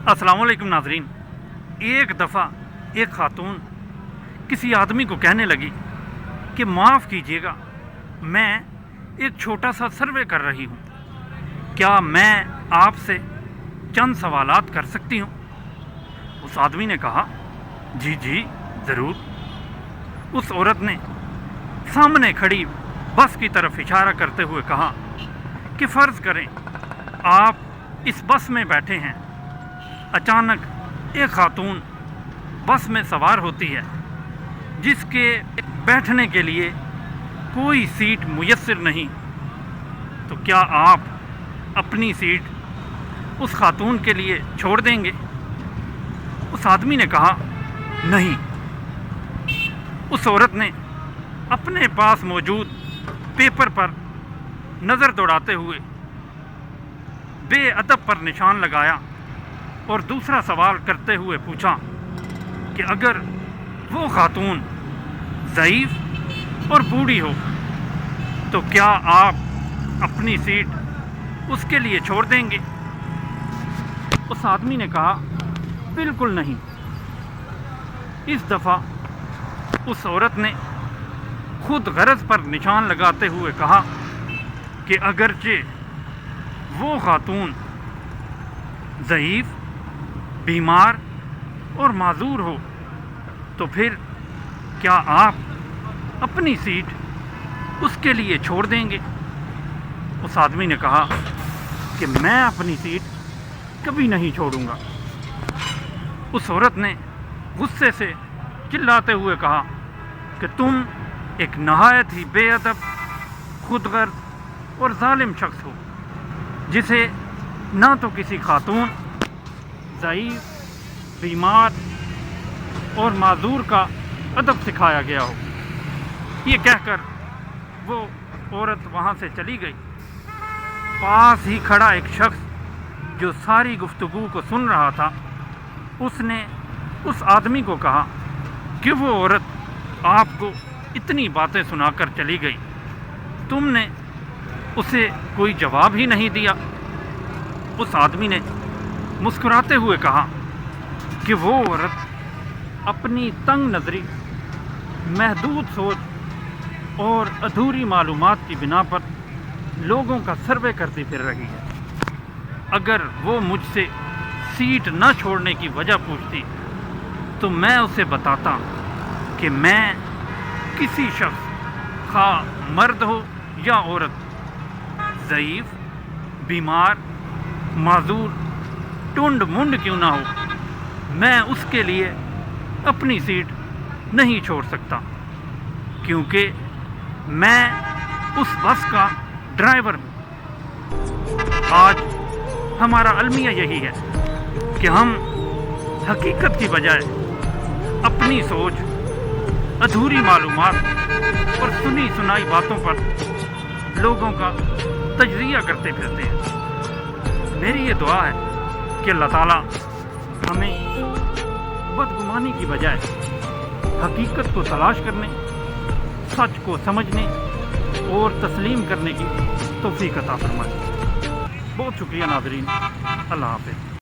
अस्सलाम वालेकुम नाजरीन। एक दफ़ा एक खातून किसी आदमी को कहने लगी कि माफ़ कीजिएगा, मैं एक छोटा सा सर्वे कर रही हूँ, क्या मैं आपसे चंद सवालात कर सकती हूँ? उस आदमी ने कहा, जी जी ज़रूर। उस औरत ने सामने खड़ी बस की तरफ इशारा करते हुए कहा कि फ़र्ज़ करें आप इस बस में बैठे हैं, अचानक एक खातून बस में सवार होती है जिसके बैठने के लिए कोई सीट मुयस्सर नहीं, तो क्या आप अपनी सीट उस खातून के लिए छोड़ देंगे? उस आदमी ने कहा, नहीं। उस औरत ने अपने पास मौजूद पेपर पर नज़र दौड़ाते हुए बेअदब पर निशान लगाया और दूसरा सवाल करते हुए पूछा कि अगर वो खातून ज़ईफ़ और बूढ़ी हो तो क्या आप अपनी सीट उसके लिए छोड़ देंगे? उस आदमी ने कहा, बिल्कुल नहीं। इस दफ़ा उस औरत ने खुद गरज पर निशान लगाते हुए कहा कि अगरचे वो खातून ज़ईफ़, बीमार और माजूर हो तो फिर क्या आप अपनी सीट उसके लिए छोड़ देंगे? उस आदमी ने कहा कि मैं अपनी सीट कभी नहीं छोड़ूंगा। उस औरत ने गुस्से से चिल्लाते हुए कहा कि तुम एक नहायत ही बेअदब, खुदगर्ज़ और जालिम शख्स हो, जिसे ना तो किसी खातून, ज़ईफ़, बीमार और माजूर का अदब सिखाया गया हो। ये कहकर वो औरत वहाँ से चली गई। पास ही खड़ा एक शख्स जो सारी गुफ्तगू को सुन रहा था, उसने उस आदमी को कहा कि वो औरत आपको इतनी बातें सुनाकर चली गई, तुमने उसे कोई जवाब ही नहीं दिया। उस आदमी ने मुस्कुराते हुए कहा कि वो औरत अपनी तंग नज़री, महदूद सोच और अधूरी मालूमात की बिना पर लोगों का सर्वे करती फिर रही है। अगर वो मुझसे सीट न छोड़ने की वजह पूछती तो मैं उसे बताता कि मैं किसी शख्स, खा मर्द हो या औरत, ज़ईफ़, बीमार, माजूर, टुंड मुंड क्यों ना हो, मैं उसके लिए अपनी सीट नहीं छोड़ सकता, क्योंकि मैं उस बस का ड्राइवर हूँ। आज हमारा अलमिया यही है कि हम हकीकत की बजाय अपनी सोच, अधूरी मालूमात और सुनी सुनाई बातों पर लोगों का तजज़िया करते फिरते हैं। मेरी ये दुआ है कि अल्लाह ताला हमें बदगुमानी की बजाय हकीकत को तलाश करने, सच को समझने और तस्लीम करने की तौफीक अता फरमाए। बहुत शुक्रिया नाज़रीन। अल्लाह हाफ़िज़।